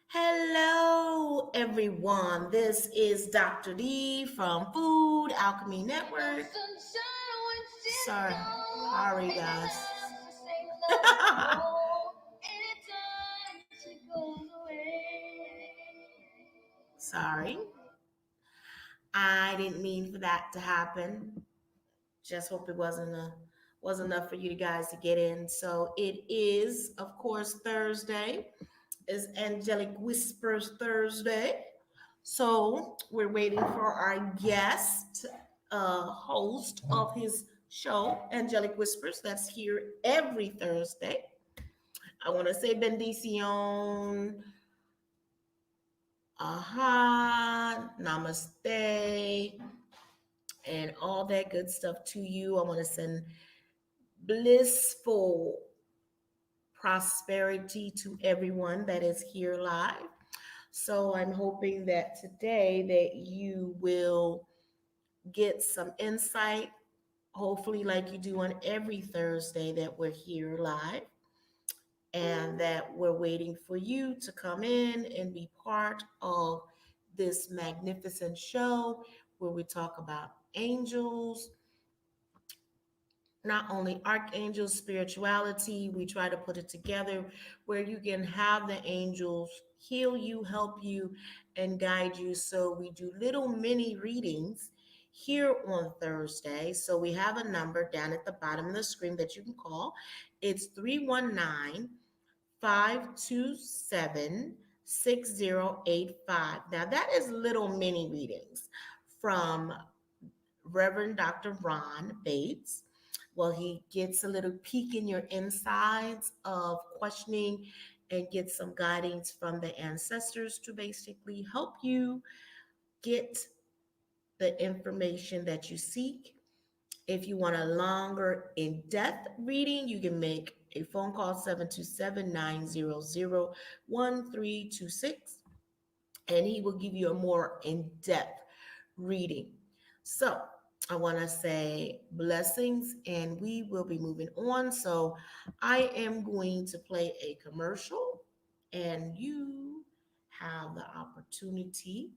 Hello, everyone. This is Dr. D from Food Alchemy Network. Sorry, guys. Sorry. I didn't mean for that to happen. Just hope it was enough for you guys to get in. So it is, of course, Thursday. Is Angelic Whispers Thursday. So we're waiting for our guest, host of his show, Angelic Whispers, that's here every Thursday. I want to say bendición, aha, namaste, and all that good stuff to you. I want to send blissful prosperity to everyone that is here live. So I'm hoping that today that you will get some insight, hopefully like you do on every Thursday that we're here live, and that we're waiting for you to come in and be part of this magnificent show where we talk about angels, not only archangels, spirituality. We try to put it together where you can have the angels heal you, help you, and guide you. So we do little mini readings here on Thursday. So we have a number down at the bottom of the screen that you can call. It's 319 527 6085. Now, that is little mini readings from Reverend Dr. Ron Bates. Well, he gets a little peek in your insides of questioning and get some guidance from the ancestors to basically help you get the information that you seek. If you want a longer in-depth reading, you can make a phone call 727-900-1326, and he will give you a more in-depth reading. So I want to say blessings, and we will be moving on. So I am going to play a commercial, and you have the opportunity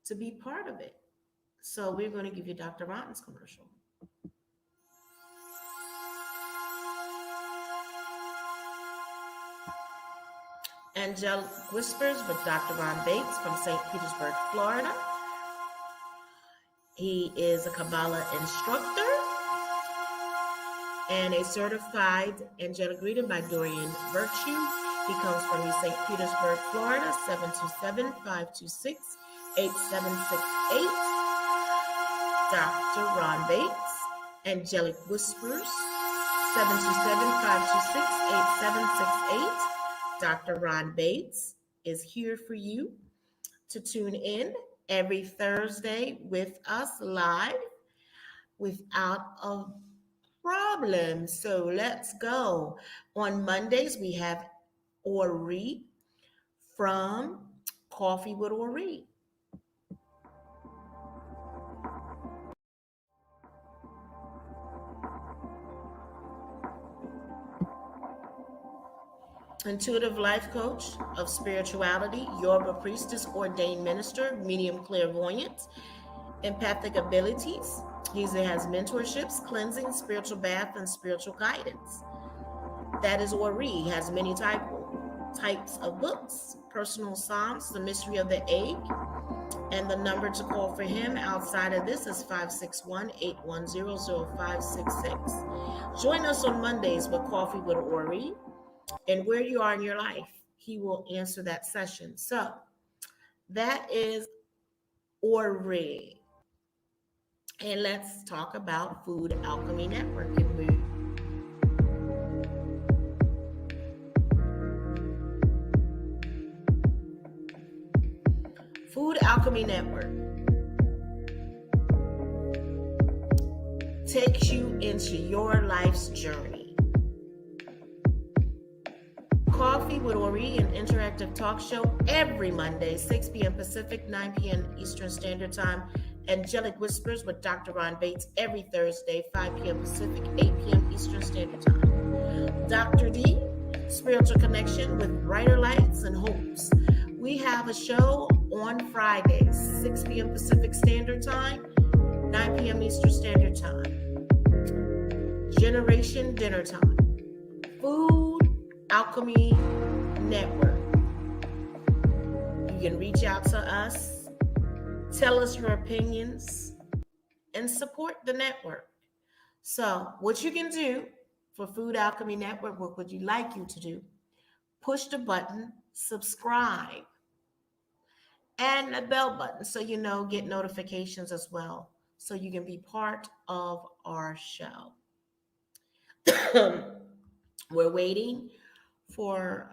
to be part of it. So we're going to give you Dr. Ron's commercial. Angelic Whispers with Dr. Ron Bates from St. Petersburg, Florida. He is a Kabbalah instructor and a certified angelic reader by Dorian Virtue. He comes from St. Petersburg, Florida, 727-526-8768. Dr. Ron Bates, Angelic Whispers, 727-526-8768. Dr. Ron Bates is here for you to tune in every Thursday with us live without a problem. So let's go. On Mondays, we have Ori from Coffee with Ori. Intuitive life coach of spirituality, yoga priestess, ordained minister, medium clairvoyant, empathic abilities. He has mentorships, cleansing, spiritual bath, and spiritual guidance. That is Ori. He has many types of books, personal psalms, the mystery of the egg, and the number to call for him outside of this is 561-810-0566. Join us on Mondays with Coffee with Ori. And where you are in your life, he will answer that session. So that is Ori. And let's talk about Food Alchemy Network. Food Alchemy Network takes you into your life's journey. Coffee with Ori, an interactive talk show every Monday, 6 p.m. Pacific, 9 p.m. Eastern Standard Time. Angelic Whispers with Dr. Ron Bates every Thursday, 5 p.m. Pacific, 8 p.m. Eastern Standard Time. Dr. D, spiritual connection with brighter lights and hopes. We have a show on Fridays, 6 p.m. Pacific Standard Time, 9 p.m. Eastern Standard Time. Generation Dinner Time. Food Alchemy Network. You can reach out to us, tell us your opinions, and support the network. So, what you can do for Food Alchemy Network, what would you like you to do? Push the button, subscribe, and the bell button so you know, get notifications as well, so you can be part of our show. We're waiting for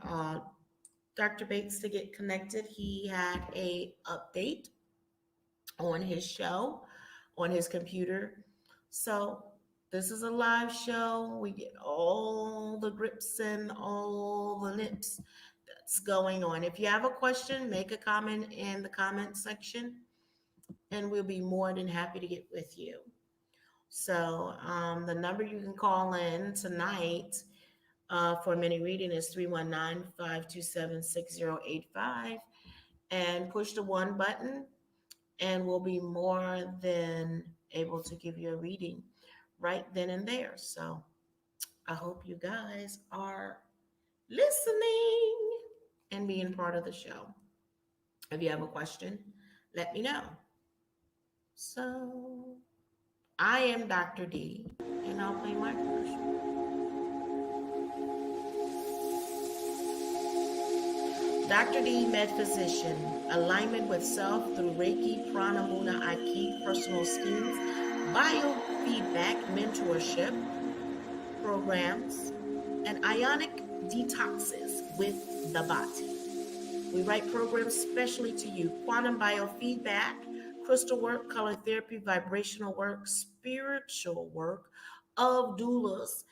Dr. Bates to get connected. He had a update on his show, on his computer. So this is a live show. We get all the grips and all the lips that's going on. If you have a question, make a comment in the comment section, and we'll be more than happy to get with you. So the number you can call in tonight for a mini reading is 319-527-6085, and push the one button, and we'll be more than able to give you a reading right then and there. So I hope you guys are listening and being part of the show. If you have a question, let me know. So I am Dr. D, and I'll play my commercial. Dr. D, med physician, alignment with self through Reiki, Prana, Muna, Aiki, personal schemes, biofeedback, mentorship programs, and ionic detoxes with the body. We write programs specially to you: quantum biofeedback, crystal work, color therapy, vibrational work, spiritual work of doulas,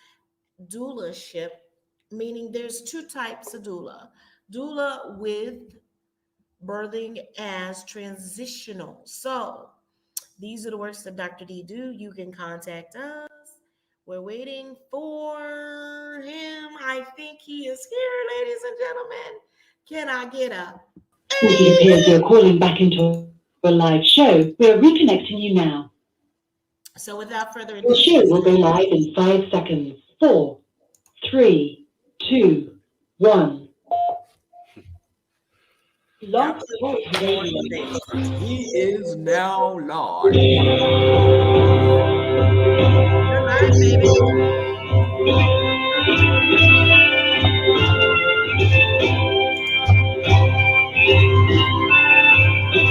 doulaship, meaning there's two types of doula with birthing as transitional. So these are the works that Dr. D do. You can contact us. We're waiting for him. I think he is here, ladies and gentlemen. Can I get a It appears you're calling back into a live show. We're reconnecting you now. So without further The ado, show will go live in 5 seconds. 4, 3, 2, 1. Love He is now live. you're live, baby.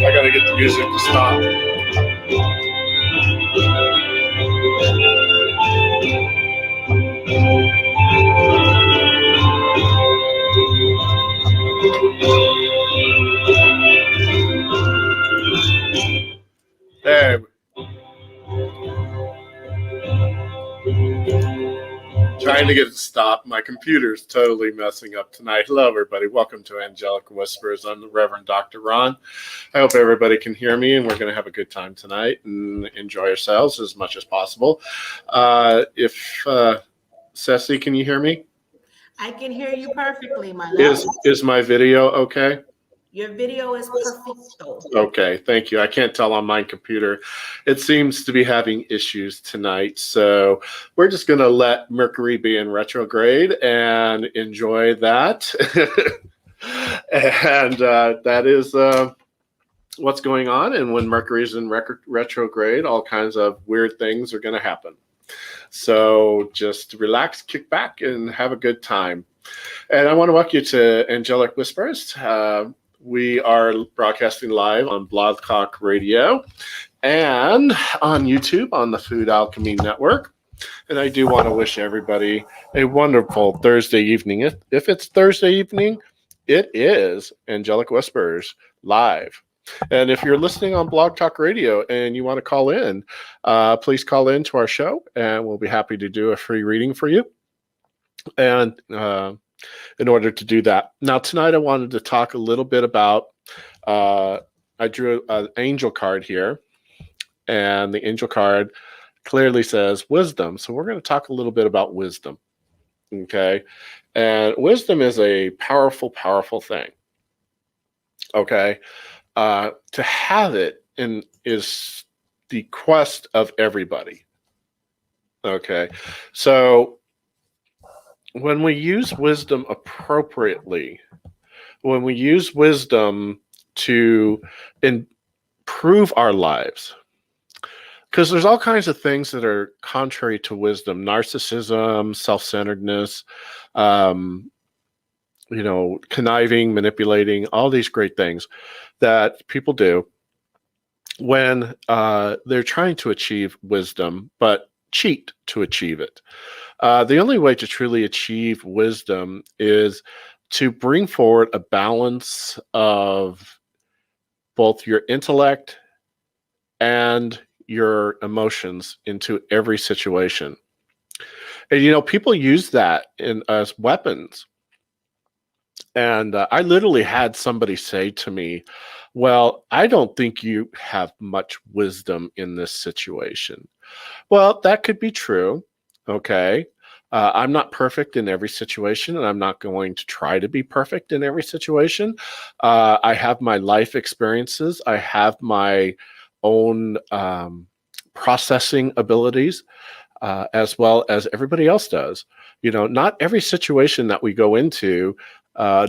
I gotta get the music to stop. Hey. Trying to get it to stop. My computer's totally messing up tonight. Hello, everybody. Welcome to Angelic Whispers. I'm the Reverend Dr. Ron. I hope everybody can hear me, and we're going to have a good time tonight and enjoy ourselves as much as possible. Ceci, can you hear me? I can hear you perfectly, my love. Is my video okay? Your video is perfecto. Okay, thank you. I can't tell on my computer. It seems to be having issues tonight. So we're just going to let Mercury be in retrograde and enjoy that. And that is what's going on. And when Mercury's in retrograde, all kinds of weird things are going to happen. So just relax, kick back, and have a good time. And I want to welcome you to Angelic Whispers. We are broadcasting live on Blog Talk Radio and on YouTube on the Food Alchemy Network. And I do want to wish everybody a wonderful Thursday evening. If it's Thursday evening, it is Angelic Whispers live. And if you're listening on Blog Talk Radio and you want to call in, please call in to our show, and we'll be happy to do a free reading for you. And in order to do that. Now, tonight I wanted to talk a little bit about, I drew an angel card here, and the angel card clearly says wisdom. So we're going to talk a little bit about wisdom. Okay. And wisdom is a powerful, powerful thing. Okay. To have it is the quest of everybody. Okay. So when we use wisdom appropriately, when we use wisdom to improve our lives, because there's all kinds of things that are contrary to wisdom: narcissism, self-centeredness, um, conniving, manipulating, all these great things that people do when they're trying to achieve wisdom, but cheat to achieve it. The only way to truly achieve wisdom is to bring forward a balance of both your intellect and your emotions into every situation. And people use that as weapons. And I literally had somebody say to me, "Well, I don't think you have much wisdom in this situation." Well, that could be true. Okay. I'm not perfect in every situation, and I'm not going to try to be perfect in every situation. I have my life experiences, I have my own processing abilities, as well as everybody else does. Not every situation that we go into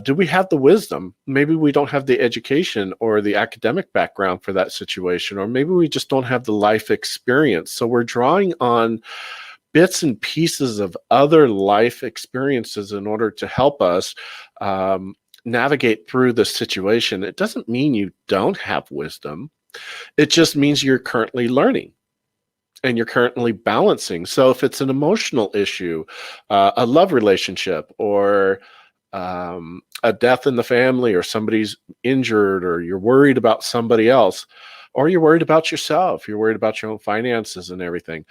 do we have the wisdom. Maybe we don't have the education or the academic background for that situation, or maybe we just don't have the life experience. So we're drawing on bits and pieces of other life experiences in order to help us navigate through the situation. It doesn't mean you don't have wisdom. It just means you're currently learning and you're currently balancing. So if it's an emotional issue, a love relationship, or a death in the family, or somebody's injured, or you're worried about somebody else, or you're worried about yourself, you're worried about your own finances and everything.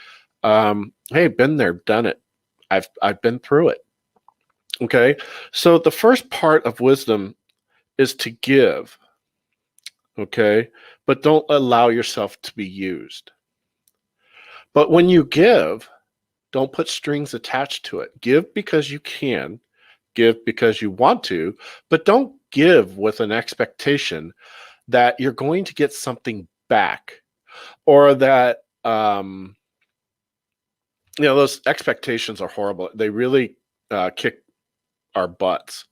Hey, been there, done it. I've been through it. Okay. So the first part of wisdom is to give. Okay. But don't allow yourself to be used. But when you give, don't put strings attached to it. Give because you can, give because you want to, but don't give with an expectation that you're going to get something back, or that those expectations are horrible. They really kick our butts.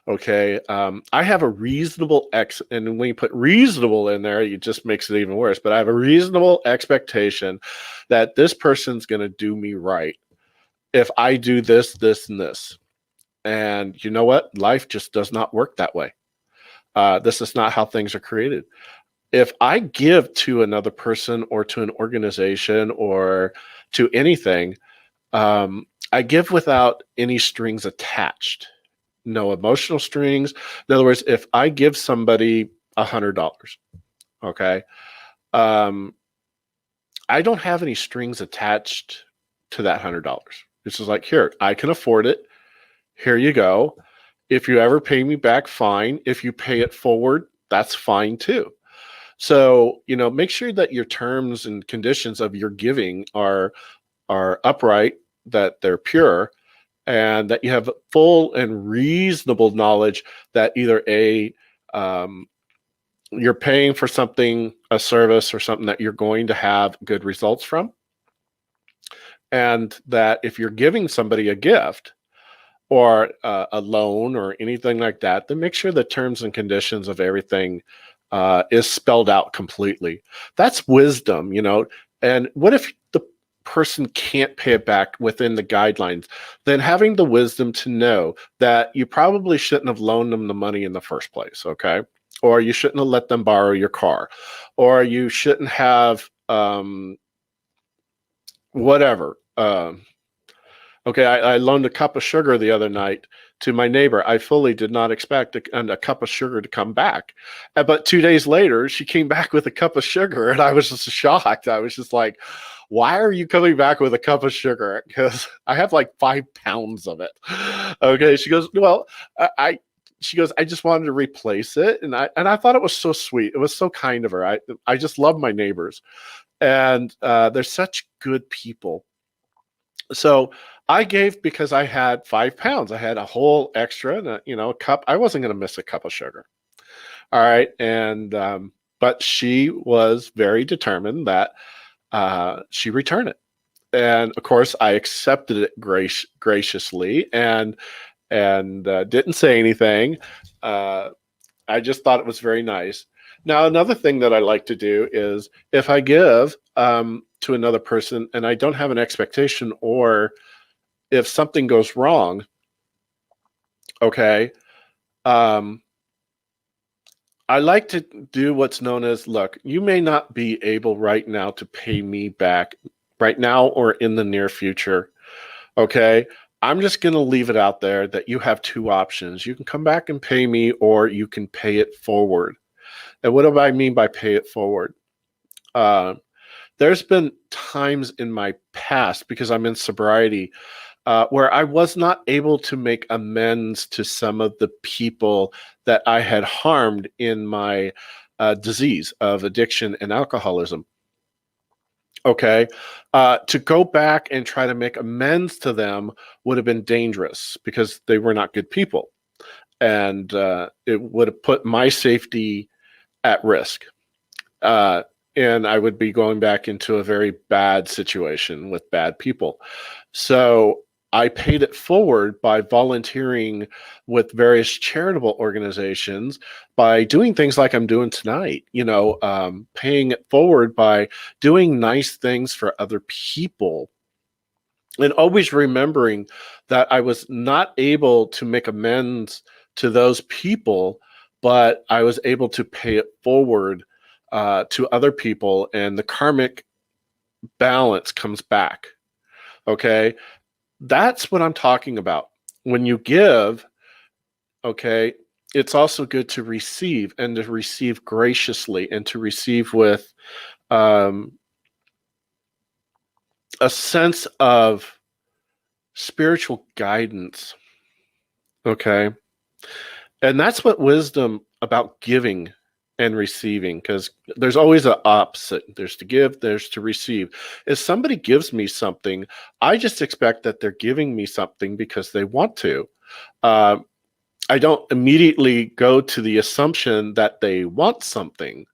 Okay. I have a reasonable and when you put reasonable in there, it just makes it even worse. But I have a reasonable expectation that this person's going to do me right if I do this, this, and this. And you know what? Life just does not work that way. This is not how things are created. If I give to another person, or to an organization, or to anything, I give without any strings attached. No emotional strings. In other words, if I give somebody $100, okay, I don't have any strings attached to that $100. It's just like, here, I can afford it. Here you go. If you ever pay me back, fine. If you pay it forward, that's fine too. So, make sure that your terms and conditions of your giving are upright, that they're pure, and that you have full and reasonable knowledge that either you're paying for something, a service, or something that you're going to have good results from, and that if you're giving somebody a gift, or a loan, or anything like that, then make sure the terms and conditions of everything is spelled out completely. That's wisdom. And what if the person can't pay it back within the guidelines? Then having the wisdom to know that you probably shouldn't have loaned them the money in the first place, okay? Or you shouldn't have let them borrow your car, or you shouldn't have whatever. Okay, I loaned a cup of sugar the other night to my neighbor. I fully did not expect a cup of sugar to come back. But 2 days later, she came back with a cup of sugar, and I was just shocked. I was just like, why are you coming back with a cup of sugar? Because I have like 5 pounds of it. Okay, she goes, well, she goes, I just wanted to replace it. And I thought it was so sweet. It was so kind of her. I just love my neighbors. And they're such good people. So I gave because I had 5 pounds. I had a whole extra, and a cup. I wasn't going to miss a cup of sugar. All right, and but she was very determined that she return it, and of course I accepted it graciously, and didn't say anything. Uh, I just thought it was very nice. Now, another thing that I like to do is if I give to another person and I don't have an expectation, or if something goes wrong, okay, um, I like to do what's known as, look, you may not be able right now to pay me back right now or in the near future. Okay. I'm just going to leave it out there that you have two options. You can come back and pay me, or you can pay it forward. And what do I mean by pay it forward? Uh, there's been times in my past, because I'm in sobriety, where I was not able to make amends to some of the people that I had harmed in my disease of addiction and alcoholism. Okay. To go back and try to make amends to them would have been dangerous because they were not good people. And it would have put my safety at risk. Uh, and I would be going back into a very bad situation with bad people. So I paid it forward by volunteering with various charitable organizations, by doing things like I'm doing tonight, paying it forward by doing nice things for other people, and always remembering that I was not able to make amends to those people, but I was able to pay it forward to other people, and the karmic balance comes back. Okay. That's what I'm talking about. When you give, okay, it's also good to receive, and to receive graciously, and to receive with um, a sense of spiritual guidance. Okay. And that's what wisdom about giving and receiving, because there's always an opposite. There's to give, there's to receive. If somebody gives me something, I just expect that they're giving me something because they want to. Uh, I don't immediately go to the assumption that they want something,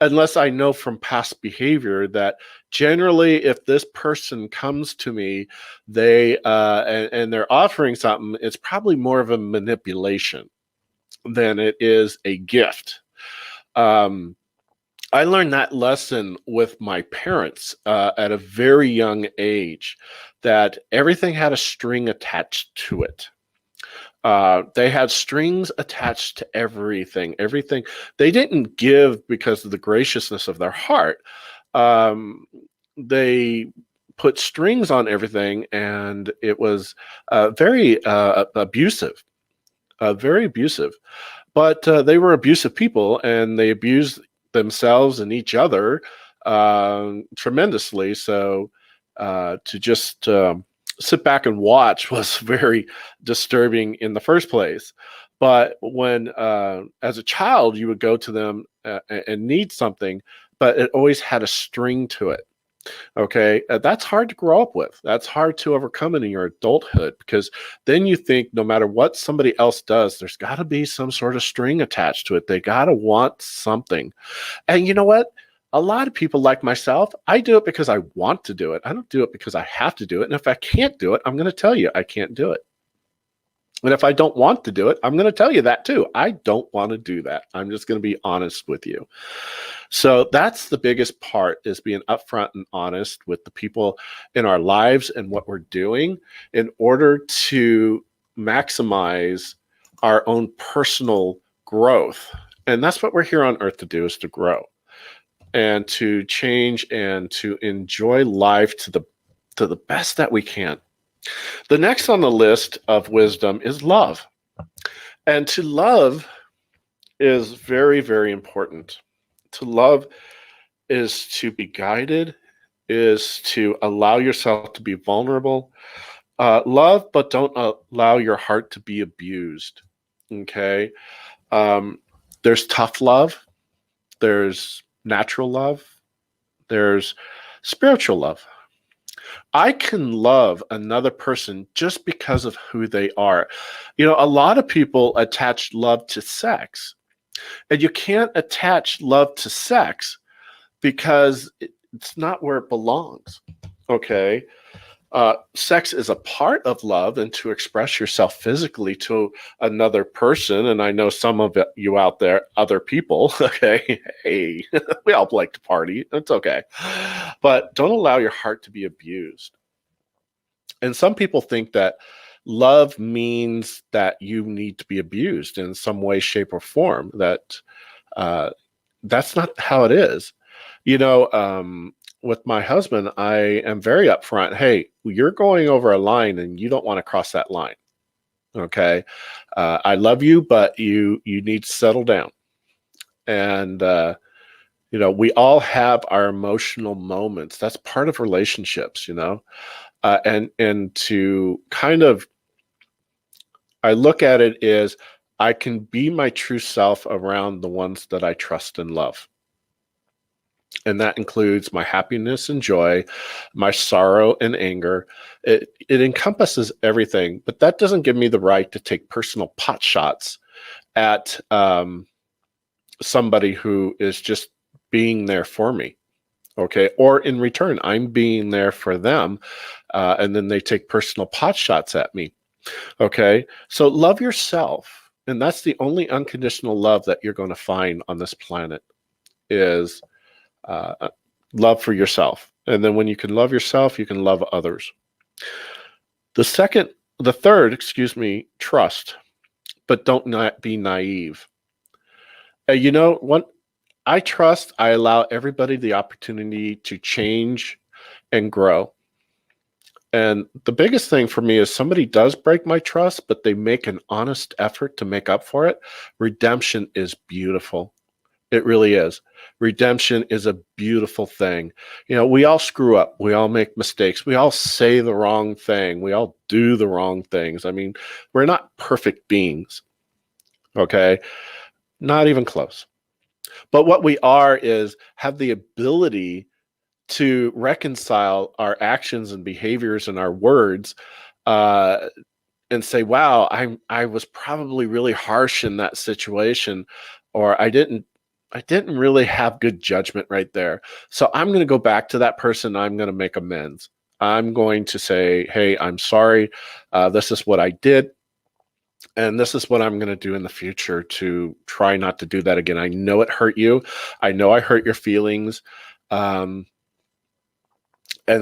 unless I know from past behavior that generally, if this person comes to me, and they're offering something, it's probably more of a manipulation than it is a gift. Um, I learned that lesson with my parents at a very young age, that everything had a string attached to it. They had strings attached to everything. Everything. They didn't give because of the graciousness of their heart. They put strings on everything, and it was very abusive. Very abusive. But they were abusive people, and they abused themselves and each other tremendously. So to just sit back and watch was very disturbing in the first place. But when, as a child, you would go to them and need something, but it always had a string to it. Okay, that's hard to grow up with. That's hard to overcome in your adulthood, because then you think no matter what somebody else does, there's got to be some sort of string attached to it. They got to want something. And you know what? A lot of people like myself, I do it because I want to do it. I don't do it because I have to do it. And if I can't do it, I'm going to tell you I can't do it. And if I don't want to do it, I'm going to tell you that too. I don't want to do that. I'm just going to be honest with you. So that's the biggest part, is being upfront and honest with the people in our lives and what we're doing, in order to maximize our own personal growth. And that's what we're here on earth to do, is to grow and to change and to enjoy life to the best that we can. The next on the list of wisdom is love. And to love is very, very important. To love is to be guided, is to allow yourself to be vulnerable. Love, but don't allow your heart to be abused. Okay. There's tough love. There's natural love. There's spiritual love. I can love another person just because of who they are. A lot of people attach love to sex, and you can't attach love to sex because it's not where it belongs. Okay. Sex is a part of love and to express yourself physically to another person. And I know some of you out there, other people, okay, hey, we all like to party. It's okay. But don't allow your heart to be abused. And some people think that love means that you need to be abused in some way, shape, or form. Uh, that's not how it is. With my husband, I am very upfront. Hey, you're going over a line and you don't want to cross that line. Okay. I love you, but you need to settle down. And, we all have our emotional moments. That's part of relationships. And to kind of, I look at it as I can be my true self around the ones that I trust and love. And that includes my happiness and joy, my sorrow and anger. It encompasses everything, but that doesn't give me the right to take personal pot shots at somebody who is just being there for me. Okay. Or in return, I'm being there for them. And then they take personal pot shots at me. Okay. So love yourself. And that's the only unconditional love that you're going to find on this planet is love for yourself. And then when you can love yourself, you can love others. The third, trust, but don't not be naive. When I trust, I allow everybody the opportunity to change and grow. And the biggest thing for me is somebody does break my trust, but they make an honest effort to make up for it. Redemption is beautiful. It really is. Redemption is a beautiful thing. We all screw up. We all make mistakes. We all say the wrong thing. We all do the wrong things. I mean, we're not perfect beings. Okay. Not even close. But what we are is have the ability to reconcile our actions and behaviors and our words, and say, wow, I was probably really harsh in that situation, or I didn't really have good judgment right there. So I'm going to go back to that person. I'm going to make amends. I'm going to say, hey, I'm sorry. This is what I did. And this is what I'm going to do in the future to try not to do that again. I know it hurt you. I know I hurt your feelings. And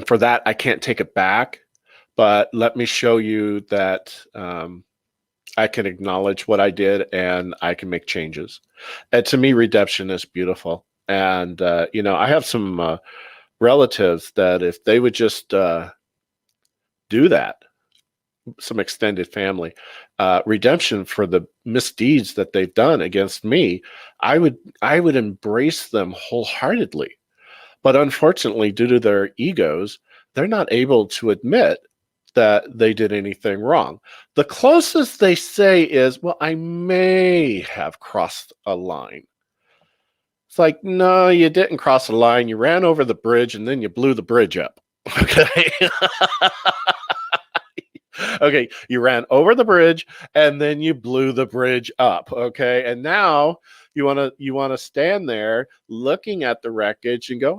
for that, I can't take it back. But let me show you that I can acknowledge what I did and I can make changes. And to me, redemption is beautiful. And, I have some relatives that if they would just do that, some extended family, redemption for the misdeeds that they've done against me, I would embrace them wholeheartedly. But unfortunately, due to their egos, they're not able to admit that they did anything wrong. The closest they say is, well, I may have crossed a line. It's like, no, you didn't cross a line. You ran over the bridge and then you blew the bridge up. Okay. Okay. You ran over the bridge and then you blew the bridge up. Okay. And now you want to stand there looking at the wreckage and go,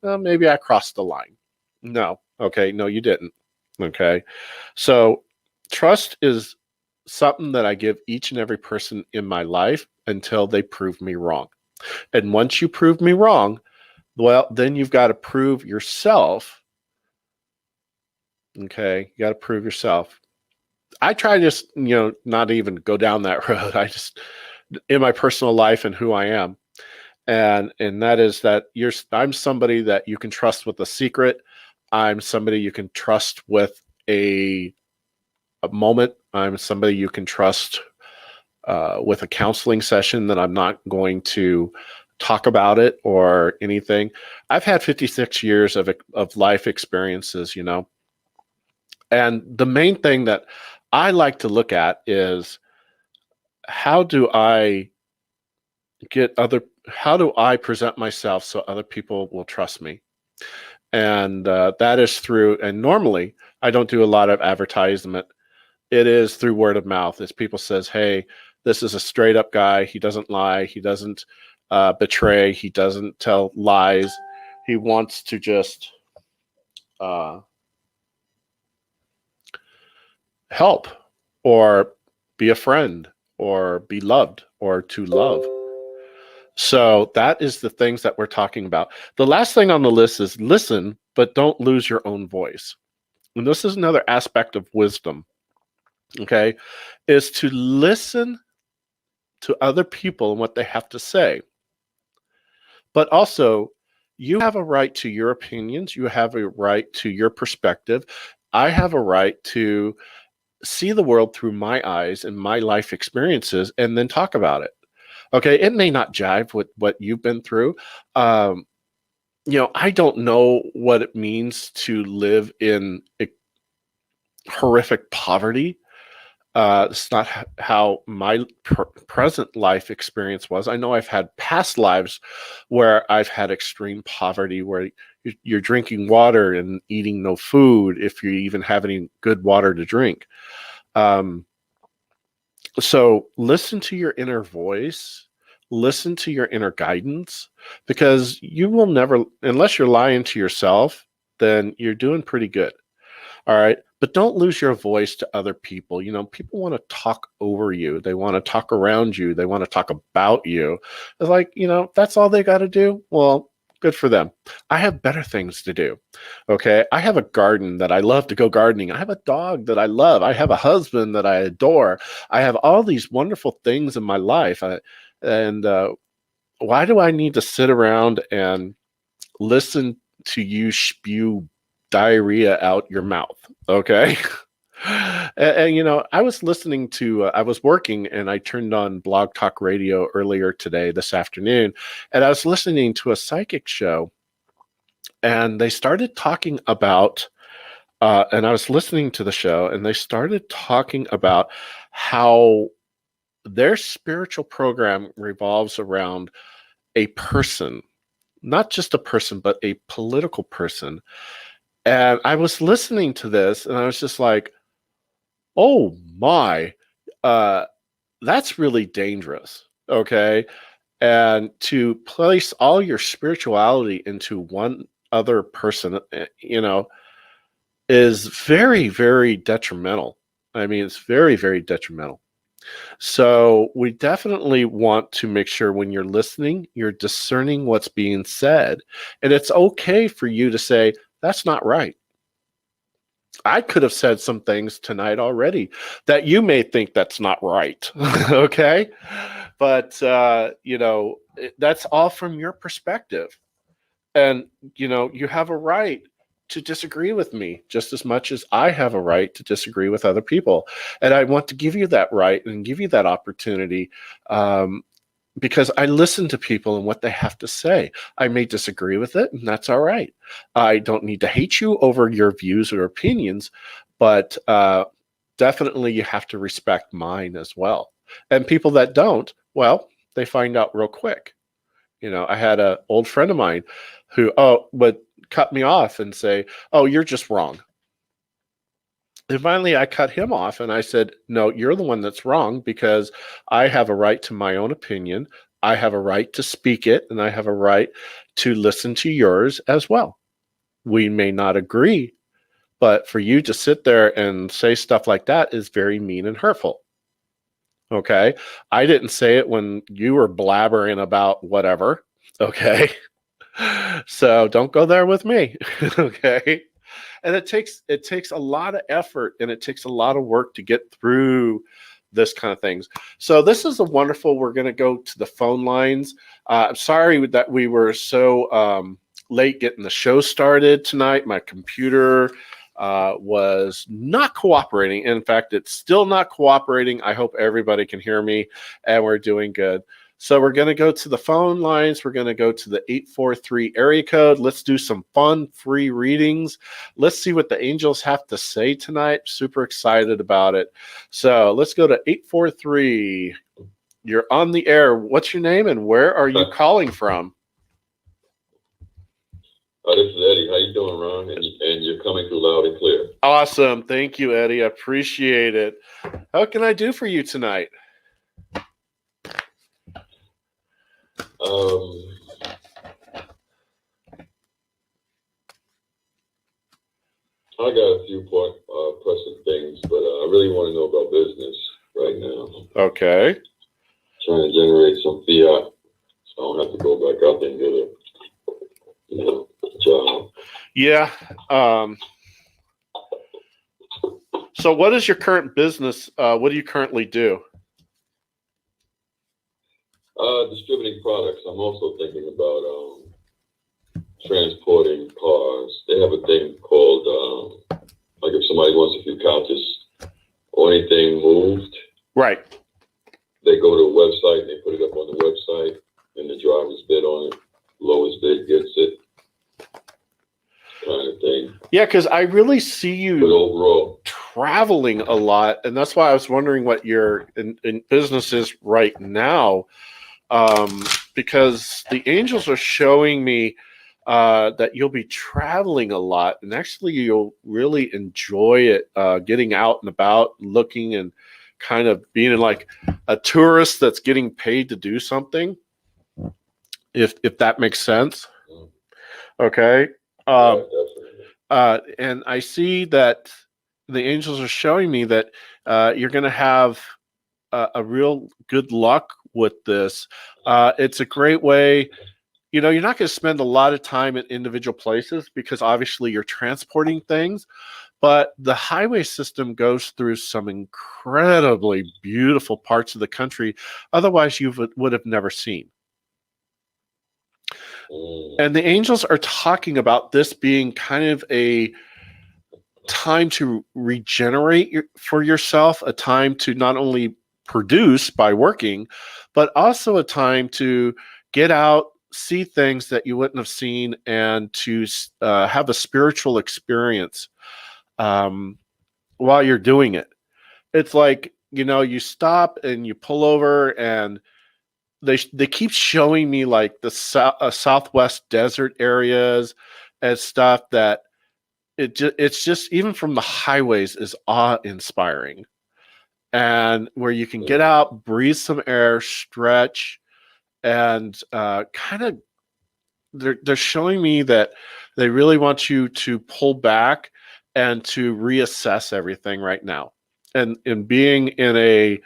well, maybe I crossed the line. No. Okay. No, you didn't. Okay. So trust is something that I give each and every person in my life until they prove me wrong. And once you prove me wrong, well, then you've got to prove yourself. Okay. You got to prove yourself. I try to just, not even go down that road. I just, in my personal life and who I am. And that is that I'm somebody that you can trust with a secret. I'm somebody you can trust with a moment. I'm somebody you can trust with a counseling session that I'm not going to talk about it or anything. I've had 56 years of life experiences, and the main thing that I like to look at is how do I present myself so other people will trust me? And that is through, and normally I don't do a lot of advertisement. It is through word of mouth. As people says, hey, this is a straight up guy. He doesn't lie. He doesn't betray. He doesn't tell lies. He wants to just uh, help or be a friend or be loved or to love. So that is the things that we're talking about. The last thing on the list is listen, but don't lose your own voice. And this is another aspect of wisdom, okay, is to listen to other people and what they have to say. But also, you have a right to your opinions. You have a right to your perspective. I have a right to see the world through my eyes and my life experiences and then talk about it. Okay, it may not jive with what you've been through. Um, I don't know what it means to live in horrific poverty. It's not how my present life experience was. I know I've had past lives where I've had extreme poverty, where you're drinking water and eating no food if you even have any good water to drink. So listen to your inner voice, listen to your inner guidance, because you will never, unless you're lying to yourself, then you're doing pretty good. All right. But don't lose your voice to other people. People want to talk over you. They want to talk around you. They want to talk about you. It's like, that's all they got to do. Well, good for them. I have better things to do. Okay. I have a garden that I love to go gardening. I have a dog that I love. I have a husband that I adore. I have all these wonderful things in my life. And why do I need to sit around and listen to you spew diarrhea out your mouth? Okay. And I was listening to, I was working and I turned on Blog Talk Radio earlier today, this afternoon, and I was listening to a psychic show and they started talking about, and I was listening to the show and they started talking about how their spiritual program revolves around a person, not just a person, but a political person. And I was listening to this and I was just like, oh my, uh, that's really dangerous. Okay. And to place all your spirituality into one other person, is very, very detrimental. I mean, it's very, very detrimental. So we definitely want to make sure when you're listening, you're discerning what's being said. And it's okay for you to say, that's not right. I could have said some things tonight already that you may think that's not right. Okay. But, that's all from your perspective. And, you have a right to disagree with me just as much as I have a right to disagree with other people. And I want to give you that right and give you that opportunity. Because I listen to people and what they have to say. I may disagree with it, and that's all right. I don't need to hate you over your views or opinions, but definitely you have to respect mine as well. And people that don't, well, they find out real quick. I had an old friend of mine who, would cut me off and say, oh, you're just wrong. And finally, I cut him off and I said, no, you're the one that's wrong because I have a right to my own opinion. I have a right to speak it and I have a right to listen to yours as well. We may not agree, but for you to sit there and say stuff like that is very mean and hurtful. Okay. I didn't say it when you were blabbering about whatever. Okay. So don't go there with me. Okay. And it takes a lot of effort and it takes a lot of work to get through this kind of things. So this is a wonderful, we're going to go to the phone lines. I'm sorry that we were so late getting the show started tonight. My computer was not cooperating. In fact, it's still not cooperating. I hope everybody can hear me and we're doing good. So we're going to go to the phone lines. We're going to go to the 843 area code. Let's do some fun, free readings. Let's see what the angels have to say tonight. Super excited about it. So let's go to 843. You're on the air. What's your name and where are you calling from? This is Eddie. How you doing, Ron? And you're coming through loud and clear. Awesome. Thank you, Eddie. I appreciate it. How can I do for you tonight? I got a few pressing things, but I really want to know about business right now. Okay. Trying to generate some fiat, so I don't have to go back out there and get a job. Yeah. So what is your current business? What do you currently do? Distributing products. I'm also thinking about transporting cars. They have a thing called, like if somebody wants a few couches or anything moved, Right. they go to a website, they put it up on the website, and the drivers bid on it. Lowest bid gets it, kind of thing. Yeah, because I really see But you overall, traveling a lot, and that's why I was wondering what your in business is right now. Because the angels are showing me that you'll be traveling a lot, and actually you'll really enjoy it, getting out and about, looking and kind of being like a tourist that's getting paid to do something, if that makes sense. Okay. And I see that the angels are showing me that you're going to have a real good luck with this. It's a great way. You're not going to spend a lot of time at individual places because obviously you're transporting things, but the highway system goes through some incredibly beautiful parts of the country otherwise you would have never seen. And the angels are talking about this being kind of a time to regenerate for yourself, a time to not only produce by working, but also a time to get out, see things that you wouldn't have seen, and to have a spiritual experience while you're doing it. It's like, you stop and you pull over, and they keep showing me like the southwest desert areas and stuff that it's just even from the highways is awe-inspiring, and where you can get out, breathe some air, stretch, and kind of they're showing me that they really want you to pull back and to reassess everything right now, and being in a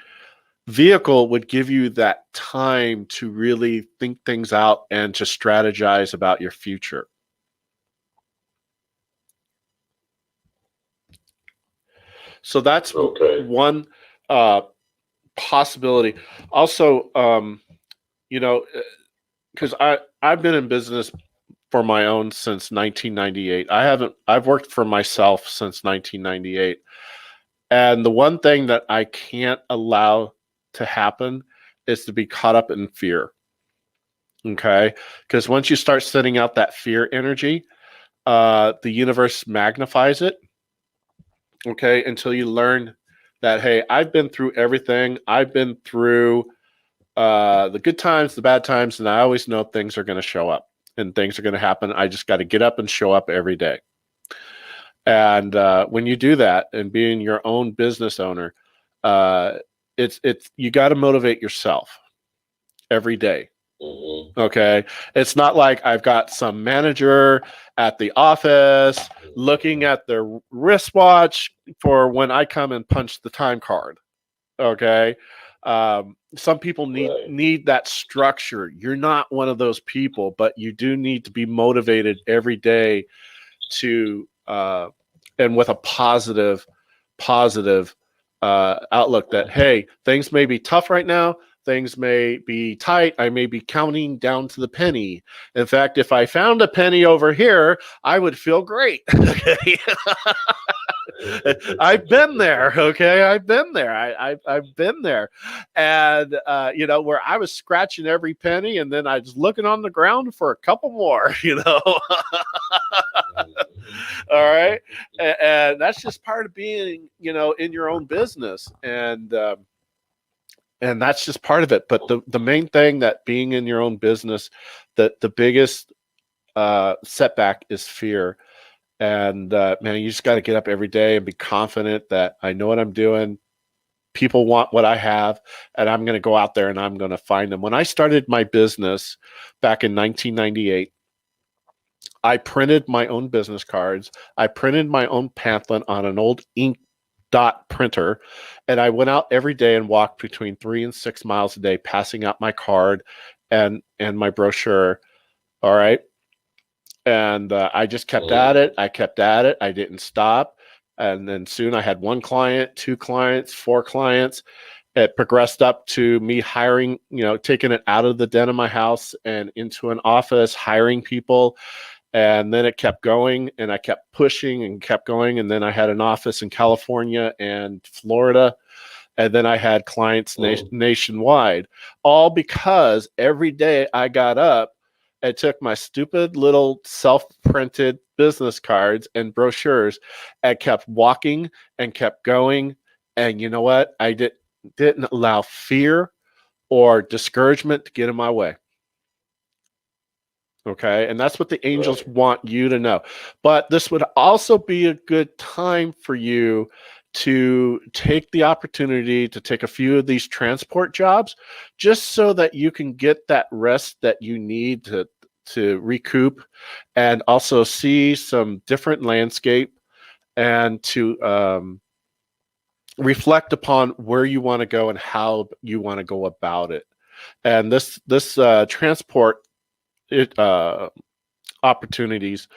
vehicle would give you that time to really think things out and to strategize about your future. So that's one possibility. Also, because I've been in business for my own since 1998. I've worked for myself since 1998. And the one thing that I can't allow to happen is to be caught up in fear. Okay? Because once you start sending out that fear energy, the universe magnifies it. Okay? Until you learn that, hey, I've been through everything. I've been through the good times, the bad times, and I always know things are going to show up and things are going to happen. I just got to get up and show up every day. And when you do that, and being your own business owner, it's you got to motivate yourself every day. Okay, it's not like I've got some manager at the office looking at their wristwatch for when I come and punch the time card. Okay. Some people need that structure. You're not one of those people, but you do need to be motivated every day to and with a positive outlook that, hey, things may be tough right now, things may be tight, I may be counting down to the penny. In fact, if I found a penny over here, I would feel great. Okay. I've been there. Okay. I've been there. I've been there. And, where I was scratching every penny and then I was looking on the ground for a couple more, All right. And that's just part of being, in your own business. And that's just part of it. But the main thing that being in your own business, that the biggest setback is fear. And man, you just got to get up every day and be confident that I know what I'm doing. People want what I have, and I'm going to go out there and I'm going to find them. When I started my business back in 1998, I printed my own business cards. I printed my own pamphlet on an old ink dot printer, and I went out every day and walked between 3 and 6 miles a day, passing out my card and my brochure. All right. And I just kept at it. I kept at it. I didn't stop. And then soon I had 1 client, 2 clients, 4 clients. It progressed up to me hiring, taking it out of the den of my house and into an office, hiring people. And then it kept going, and I kept pushing and kept going. And then I had an office in California and Florida. And then I had clients nationwide, all because every day I got up and took my stupid little self-printed business cards and brochures and kept walking and kept going. And you know what? I didn't allow fear or discouragement to get in my way. Okay. And that's what the angels want you to know. But this would also be a good time for you to take the opportunity to take a few of these transport jobs, just so that you can get that rest that you need to recoup, and also see some different landscape, and to reflect upon where you want to go and how you want to go about it. And this transport opportunities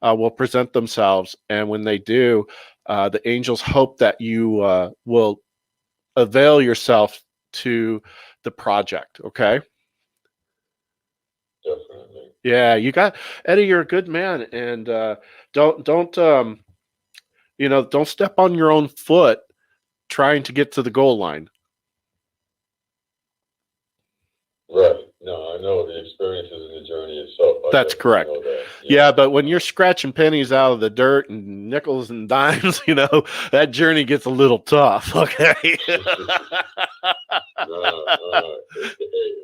will present themselves, and when they do, the angels hope that you will avail yourself to the project. Okay. Definitely. Yeah, you got Eddie. You're a good man, and don't don't step on your own foot trying to get to the goal line. Right. No, I know the experiences and the journey itself. That's correct. Yeah, but when you're scratching pennies out of the dirt and nickels and dimes, that journey gets a little tough. Okay. Hey, if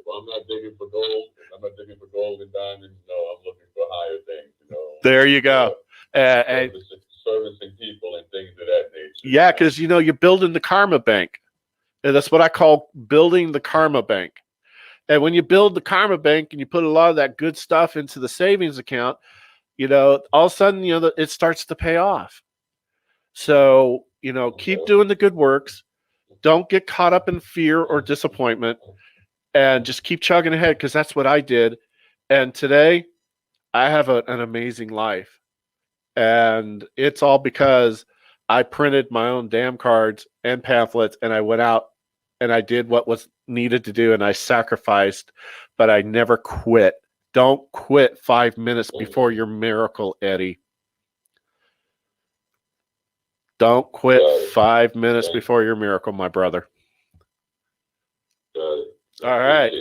I'm not digging for gold, I'm not digging for gold and diamonds. No, I'm looking for higher things. There you go. And servicing people and things of that nature. Yeah, because you're building the karma bank, and that's what I call building the karma bank. And when you build the karma bank and you put a lot of that good stuff into the savings account, all of a sudden, it starts to pay off. So, keep doing the good works. Don't get caught up in fear or disappointment, and just keep chugging ahead, because that's what I did. And today I have an amazing life. And it's all because I printed my own damn cards and pamphlets, and I went out and I did what was needed to do, and I sacrificed, but I never quit. Don't quit 5 minutes before your miracle, Eddie. Don't quit 5 minutes before your miracle, my brother. Got it. All right.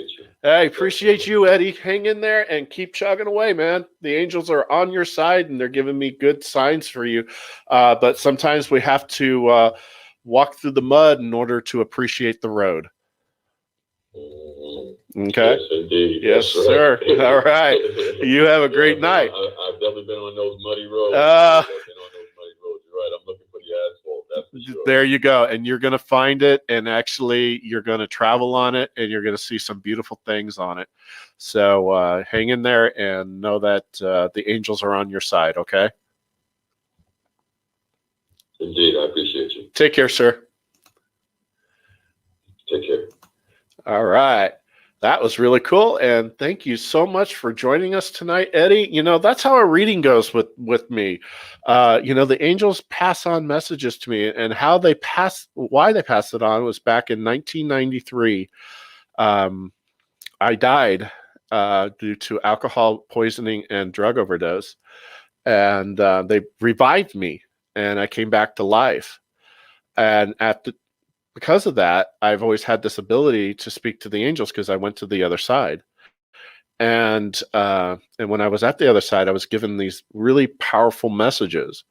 I appreciate you, Eddie. Hang in there and keep chugging away, man. The angels are on your side, and they're giving me good signs for you. But sometimes we have to walk through the mud in order to appreciate the road. Okay. Yes, indeed. Yes, sir. All right. You have a great night. I've definitely been on those muddy roads. I've been on those muddy roads. You're right. I'm looking for the asphalt. That's for sure. There you go. And you're going to find it. And actually, you're going to travel on it, and you're going to see some beautiful things on it. So hang in there and know that the angels are on your side. Okay. Indeed. I appreciate you. Take care, sir. Take care. All right. That was really cool. And thank you so much for joining us tonight, Eddie. That's how a reading goes with me. The angels pass on messages to me, and why they pass it on was back in 1993. I died due to alcohol poisoning and drug overdose. And they revived me, and I came back to life. And because of that, I've always had this ability to speak to the angels, because I went to the other side. And when I was at the other side, I was given these really powerful messages,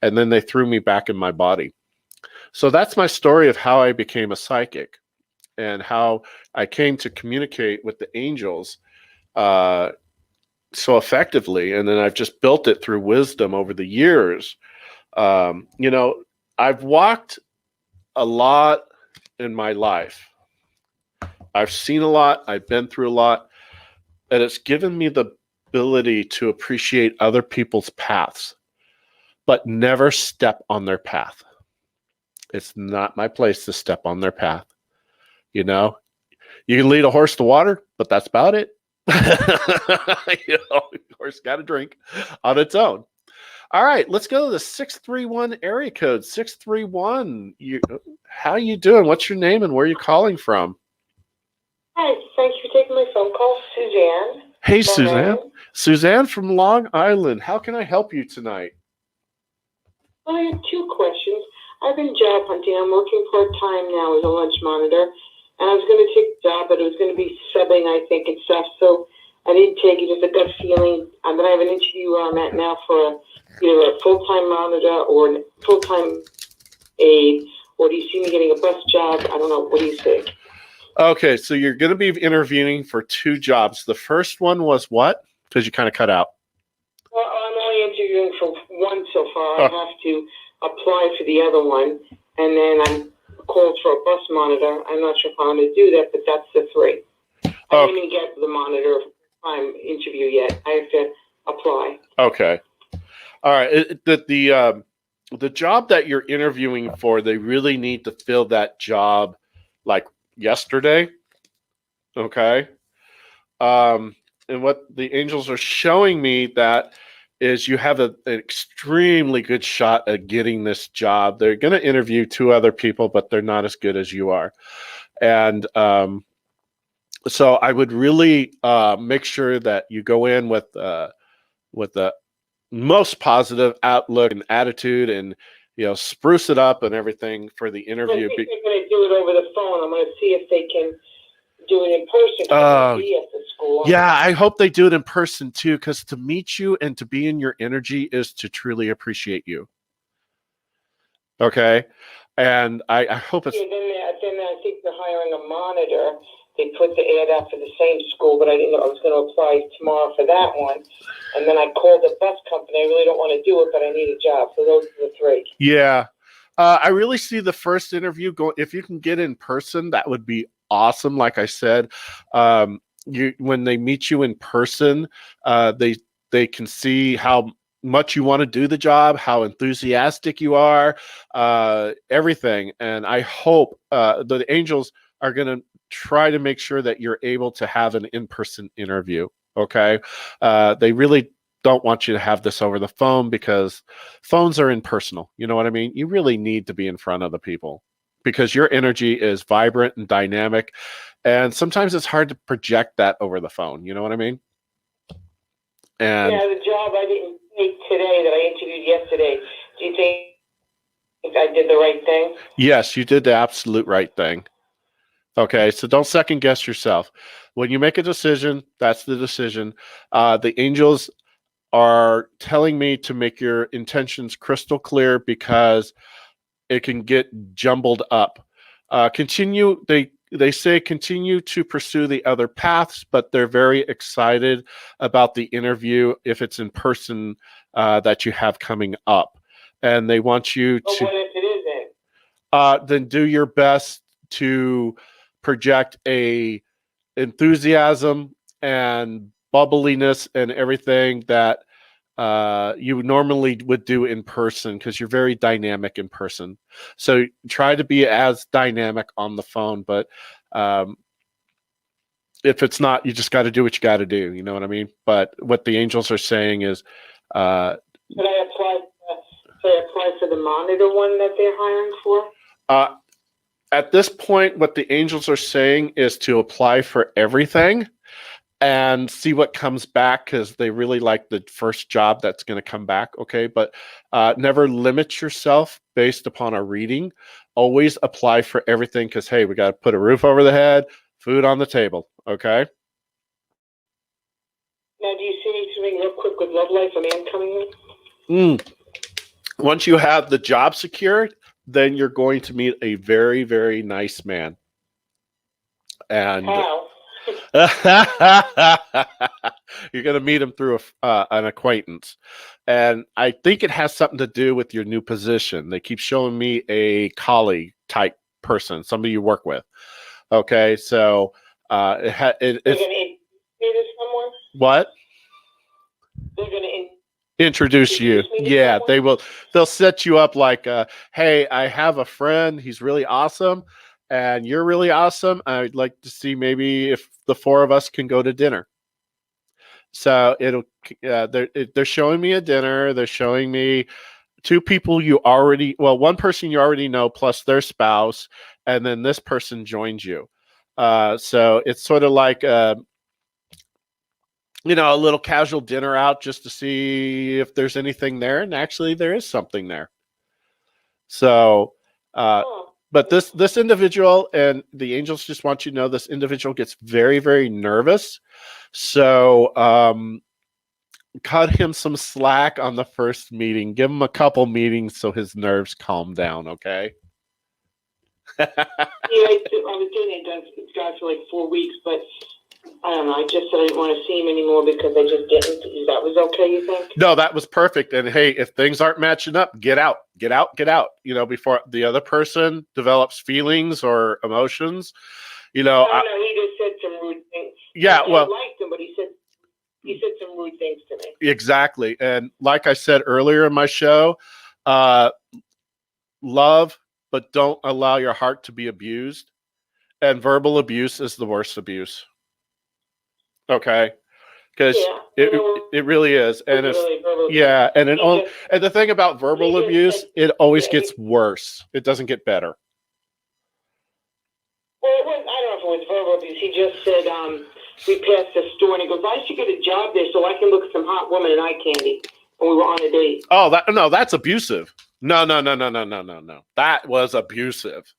and then they threw me back in my body. So that's my story of how I became a psychic, and how I came to communicate with the angels so effectively, and then I've just built it through wisdom over the years. You know, I've walked a lot in my life. I've seen a lot. I've been through a lot, and it's given me the ability to appreciate other people's paths, but never step on their path. It's not my place to step on their path. You know, you can lead a horse to water, but that's about it. You know, horse got to drink on its own. All right, let's go to the 631 area code. 631. How you doing? What's your name and where are you calling from? Hi, thanks for taking my phone call, Suzanne. Hey, Long Suzanne. Island. Suzanne from Long Island. How can I help you tonight? Well, I have two questions. I've been job hunting. I'm working part-time now as a lunch monitor, and I was going to take the job, but it was going to be subbing, I think, and stuff, so I didn't take it. Just a gut feeling. But I have an interview where I'm at now for either a full-time monitor or a full-time aide, or do you see me getting a bus job? I don't know. What do you think? Okay, so you're going to be interviewing for two jobs. The first one was what? Because you kind of cut out. Well, I'm only interviewing for one so far. I have to apply for the other one, and then I'm called for a bus monitor. I'm not sure if I'm going to do that, but that's the three. I didn't even get the monitor interview yet. I have to apply. Okay. All right. The job that you're interviewing for, they really need to fill that job like yesterday. Okay. And what the angels are showing me that is you have an extremely good shot at getting this job. They're going to interview two other people, but they're not as good as you are. And so I would really make sure that you go in with the most positive outlook and attitude, and spruce it up and everything for the interview. I think they're going to do it over the phone. I'm going to see if they can do it in person. I'll be at the school. Yeah, I hope they do it in person too, because to meet you and to be in your energy is to truly appreciate you. Okay, and I hope it's. Yeah, then I think they're hiring a monitor. They put the ad out for the same school, but I didn't know I was going to apply tomorrow for that one. And then I called the bus company. I really don't want to do it, but I need a job. So those are the three. Yeah. I really see the first interview going. If you can get in person, that would be awesome. Like I said, when they meet you in person, they can see how much you want to do the job, how enthusiastic you are, everything. And I hope the angels are going to try to make sure that you're able to have an in-person interview. Okay. They really don't want you to have this over the phone because phones are impersonal. You know what I mean? You really need to be in front of the people because your energy is vibrant and dynamic. And sometimes it's hard to project that over the phone. You know what I mean? And yeah, the job I didn't take today that I interviewed yesterday, do you think I did the right thing? Yes, you did the absolute right thing. Okay, so don't second guess yourself. When you make a decision, that's the decision. The angels are telling me to make your intentions crystal clear because it can get jumbled up. Continue. They say continue to pursue the other paths, but they're very excited about the interview if it's in person that you have coming up, and they want you to. But what if it isn't? Then do your best to project a enthusiasm and bubbliness and everything that you normally would do in person because you're very dynamic in person. So try to be as dynamic on the phone, but if it's not, you just got to do what you got to do. You know what I mean? But what the angels are saying is, Should I apply for the monitor one that they're hiring for? At this point, what the angels are saying is to apply for everything and see what comes back because they really like the first job that's going to come back. Okay. But never limit yourself based upon a reading. Always apply for everything because, hey, we got to put a roof over the head, food on the table. Okay. Now, do you see something real quick with love life, a man coming in? Once you have the job secured, then you're going to meet a very, very nice man. And How? You're going to meet him through an acquaintance. And I think it has something to do with your new position. They keep showing me a colleague type person, somebody you work with. Okay, so They're it's going to introduce someone? what? They're going to Introduce you. introduce me to Yeah, someone? they will. They'll set you up like, hey, I have a friend. He's really awesome, and you're really awesome. I'd like to see maybe if the four of us can go to dinner. So they're showing me a dinner. They're showing me two people one person you already know plus their spouse, and then this person joins you. So it's sort of like a little casual dinner out just to see if there's anything there, and actually there is something there. So, Oh, but this individual, and the angels just want you to know, this individual gets very, very nervous. So, cut him some slack on the first meeting. Give him a couple meetings so his nerves calm down. Okay. yeah, I was doing that guy for like 4 weeks, but I don't know. I just said I didn't want to see him anymore because I just didn't. That was okay, you think? No, that was perfect. And hey, if things aren't matching up, get out, get out, get out. Before the other person develops feelings or emotions. No, he just said some rude things. Yeah, I liked him, but he said some rude things to me. Exactly. And like I said earlier in my show, love, but don't allow your heart to be abused. And verbal abuse is the worst abuse. Okay. Because it really is. And it's, yeah. And and the thing about verbal abuse, it always gets worse. It doesn't get better. Well, I don't know if it was verbal abuse. He just said, we passed the store, and he goes, I should get a job there so I can look at some hot woman and eye candy. And we were on a date. Oh, that's abusive. No. That was abusive.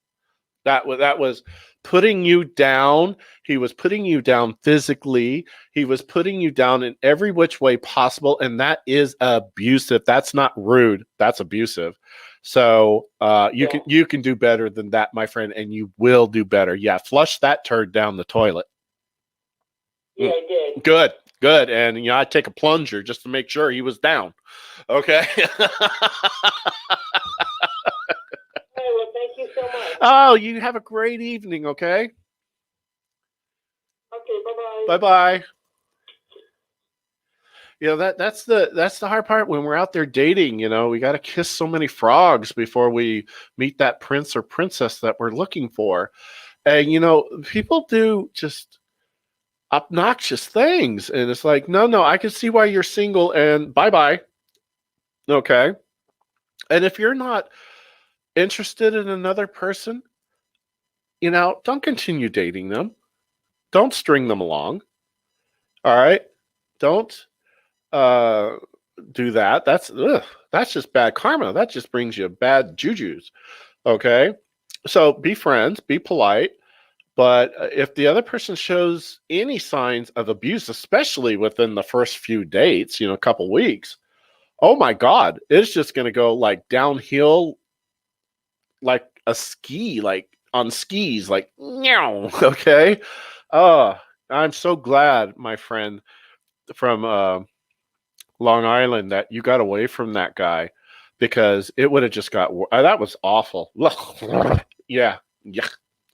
That was putting you down. He was putting you down physically. He was putting you down in every which way possible, and that is abusive. That's not rude. That's abusive. So you can do better than that, my friend, and you will do better. Yeah, flush that turd down the toilet. Yeah, I did. Good. And I take a plunger just to make sure he was down. Okay. Well, thank you so much. Oh, you have a great evening, okay? Okay, bye-bye. Bye-bye. That's the hard part when we're out there dating, we got to kiss so many frogs before we meet that prince or princess that we're looking for. And people do just obnoxious things, and it's like, no, I can see why you're single, and bye-bye. Okay. And if you're not interested in another person, don't continue dating them. Don't string them along. All right. Don't do that. That's just bad karma. That just brings you bad jujus. Okay. So be friends, be polite. But if the other person shows any signs of abuse, especially within the first few dates, a couple weeks, oh my God, it's just going to go like downhill like a ski, like on skis, like, okay. I'm so glad, my friend from Long Island, that you got away from that guy, because it would have just got that was awful. Yeah.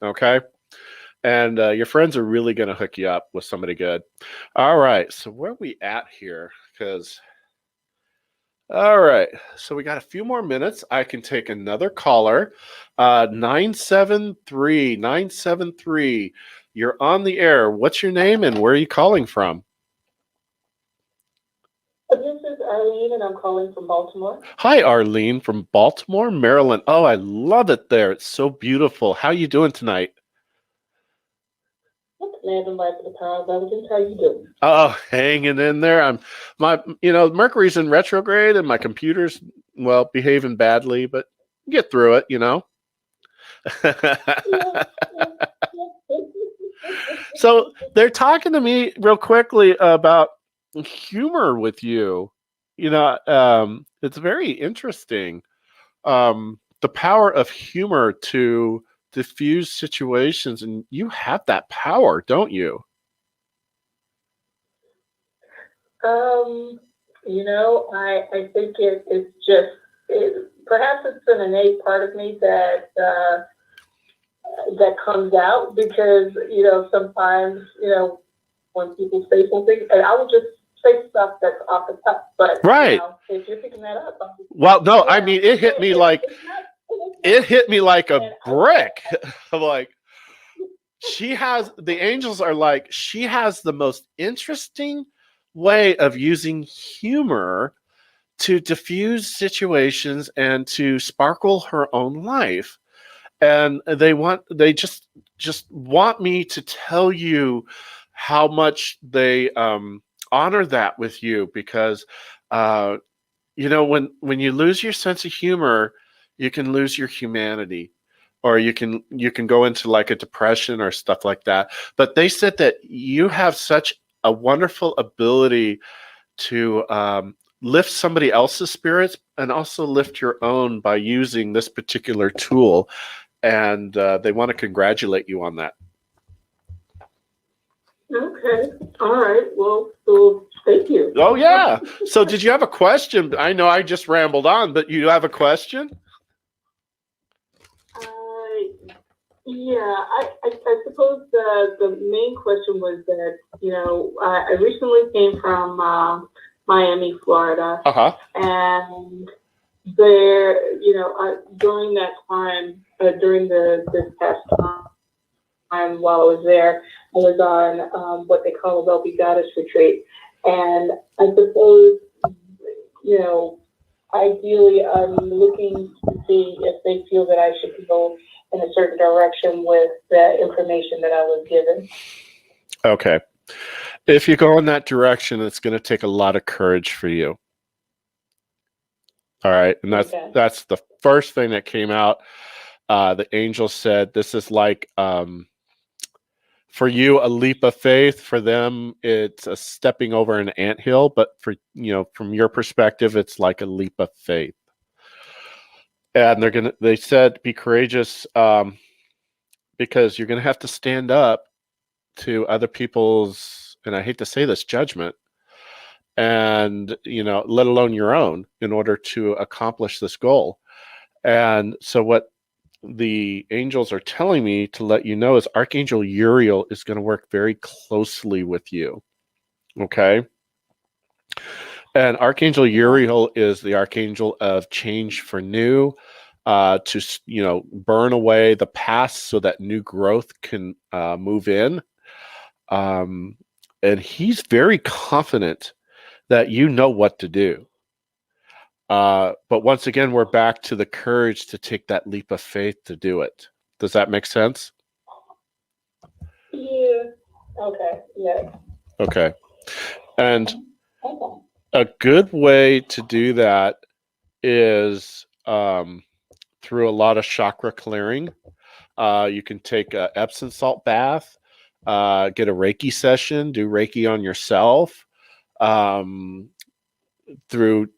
Okay. And your friends are really going to hook you up with somebody good. All right. So where are we at here? All right. So we got a few more minutes. I can take another caller. 973. You're on the air. What's your name and where are you calling from? This is Arlene, and I'm calling from Baltimore. Hi, Arlene from Baltimore, Maryland. Oh, I love it there. It's so beautiful. How are you doing tonight? Landon by the power of evidence. How you doing? Oh, hanging in there. Mercury's in retrograde and my computer's, behaving badly, but get through it, So they're talking to me real quickly about humor with you. It's very interesting. The power of humor to diffuse situations, and you have that power, don't you? I think it's just, perhaps it's an innate part of me that comes out because, sometimes, when people say something, and I will just say stuff that's off the cuff, but, Right. if you're picking that up, Well, no, I yeah, mean, it hit me like a and brick. I'm like, the angels are like, she has the most interesting way of using humor to diffuse situations and to sparkle her own life. And they just want me to tell you how much they honor that with you, because uh, when you lose your sense of humor, you can lose your humanity, or you can go into like a depression or stuff like that. But they said that you have such a wonderful ability to lift somebody else's spirits and also lift your own by using this particular tool, and they want to congratulate you on that. okay, all right, well, so thank you. Oh yeah. So did you have a question? I know I just rambled on, but you have a question? Yeah, I suppose the main question was that, I recently came from Miami, Florida, and there, during that time, during this past time while I was there, I was on what they call a Wealthy Goddess retreat, and I suppose, ideally, I'm looking to see if they feel that I should go in a certain direction with the information that I was given. Okay. If you go in that direction, it's going to take a lot of courage for you. All right. And that's the first thing that came out. The angel said, this is like, for you, a leap of faith. For them, it's a stepping over an anthill. But from your perspective, it's like a leap of faith. And they said, be courageous, because you're going to have to stand up to other people's, and I hate to say this, judgment, and let alone your own, in order to accomplish this goal. And so what the angels are telling me to let you know is Archangel Uriel is going to work very closely with you. Okay. And Archangel Uriel is the archangel of change for new, to burn away the past so that new growth can move in. And he's very confident that you know what to do. But once again, we're back to the courage to take that leap of faith to do it. Does that make sense? Yeah. Okay. Yeah. Okay. And a good way to do that is through a lot of chakra clearing. You can take an Epsom salt bath, get a Reiki session, do Reiki on yourself. Through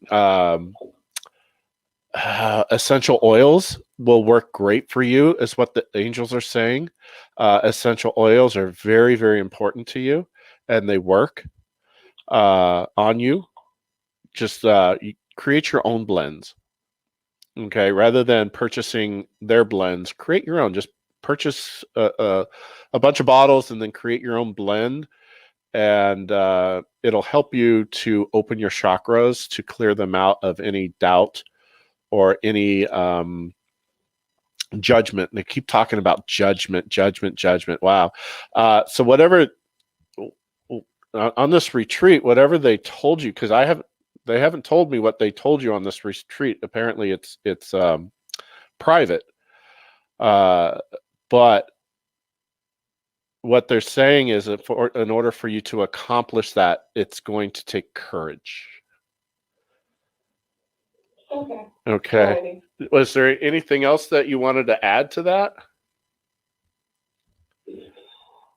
essential oils will work great for you, is what the angels are saying. Essential oils are very, very important to you, and they work on you. Just you create your own blends. Okay, rather than purchasing their blends, create your own. Just purchase a bunch of bottles and then create your own blend, and it'll help you to open your chakras, to clear them out of any doubt or any judgment. And they keep talking about judgment. Wow. So whatever on this retreat, whatever they told you, because they haven't told me what they told you on this retreat. Apparently it's private. But what they're saying is that in order for you to accomplish that, it's going to take courage. Okay. Was there anything else that you wanted to add to that?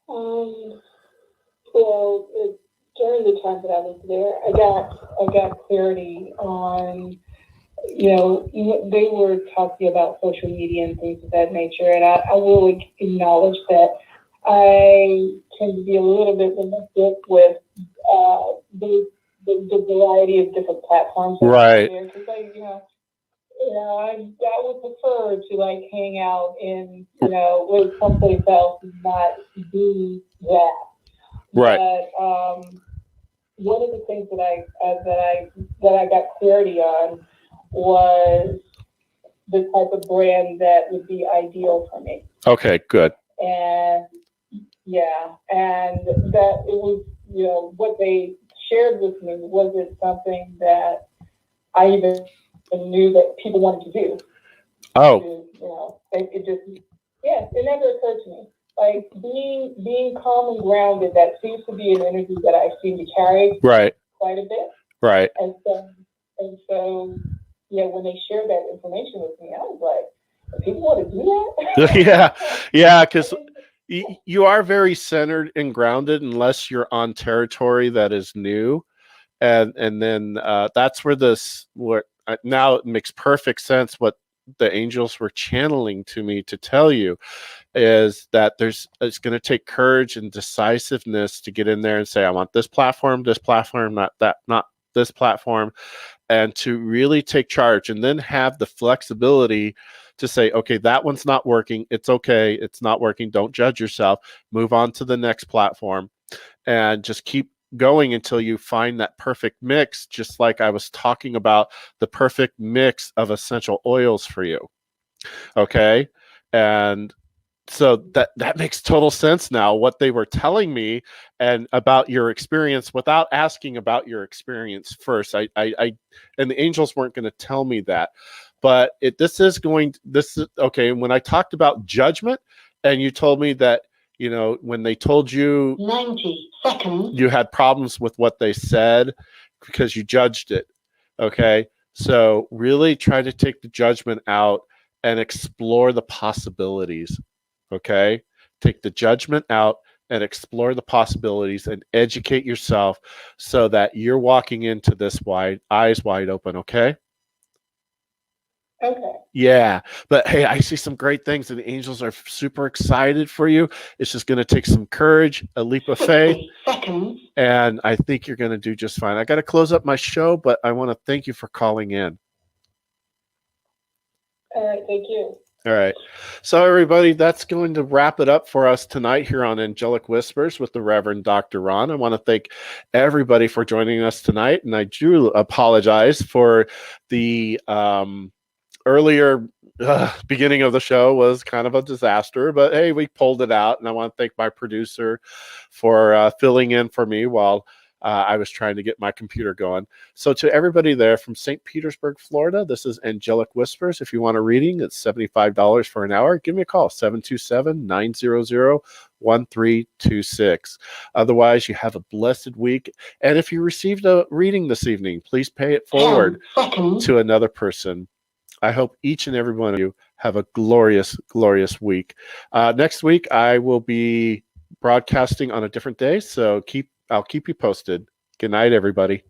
Well, during the time that I was there, I got clarity on, they were talking about social media and things of that nature, and I will acknowledge that I tend to be a little bit reluctant with the variety of different platforms that Right. are there. Because I would prefer to like hang out in with someplace else and not do that. Right. But one of the things that I got clarity on was the type of brand that would be ideal for me. Okay, good. And and that it was, what they shared with me wasn't something that I even knew that people wanted to do. Oh. It just, it never occurred to me. Like being calm and grounded, that seems to be an energy that I seem to carry Right. quite a bit. Right. And so, when they shared that information with me, I was like, people want to do that? Yeah, because you are very centered and grounded unless you're on territory that is new, and then that's where now it makes perfect sense what the angels were channeling to me to tell you is that it's going to take courage and decisiveness to get in there and say, I want this platform, not that, not this platform, and to really take charge and then have the flexibility to say, okay, that one's not working. It's okay. It's not working. Don't judge yourself. Move on to the next platform and just keep going until you find that perfect mix, just like I was talking about the perfect mix of essential oils for you. Okay. And so that makes total sense now, what they were telling me and about your experience without asking about your experience first. I and the angels weren't going to tell me that, but this is okay. When I talked about judgment and you told me that, when they told you 90 seconds, you had problems with what they said because you judged it. Okay. So really try to take the judgment out and explore the possibilities. Okay. Take the judgment out and explore the possibilities and educate yourself so that you're walking into this eyes wide open. Okay. Okay. Yeah, but hey, I see some great things, and the angels are super excited for you. It's just going to take some courage, a leap of faith, 60 seconds, and I think you're going to do just fine. I got to close up my show, but I want to thank you for calling in. All right, thank you. All right. So, everybody, that's going to wrap it up for us tonight here on Angelic Whispers with the Reverend Dr. Ron. I want to thank everybody for joining us tonight, and I do apologize for the earlier beginning of the show was kind of a disaster, but hey, we pulled it out. And I want to thank my producer for filling in for me while I was trying to get my computer going. So to everybody there from St. Petersburg, Florida, this is Angelic Whispers. If you want a reading, it's $75 for an hour. Give me a call, 727-900-1326. Otherwise, you have a blessed week. And if you received a reading this evening, please pay it forward to another person. I hope each and every one of you have a glorious, glorious week. Next week, I will be broadcasting on a different day, so I'll keep you posted. Good night, everybody.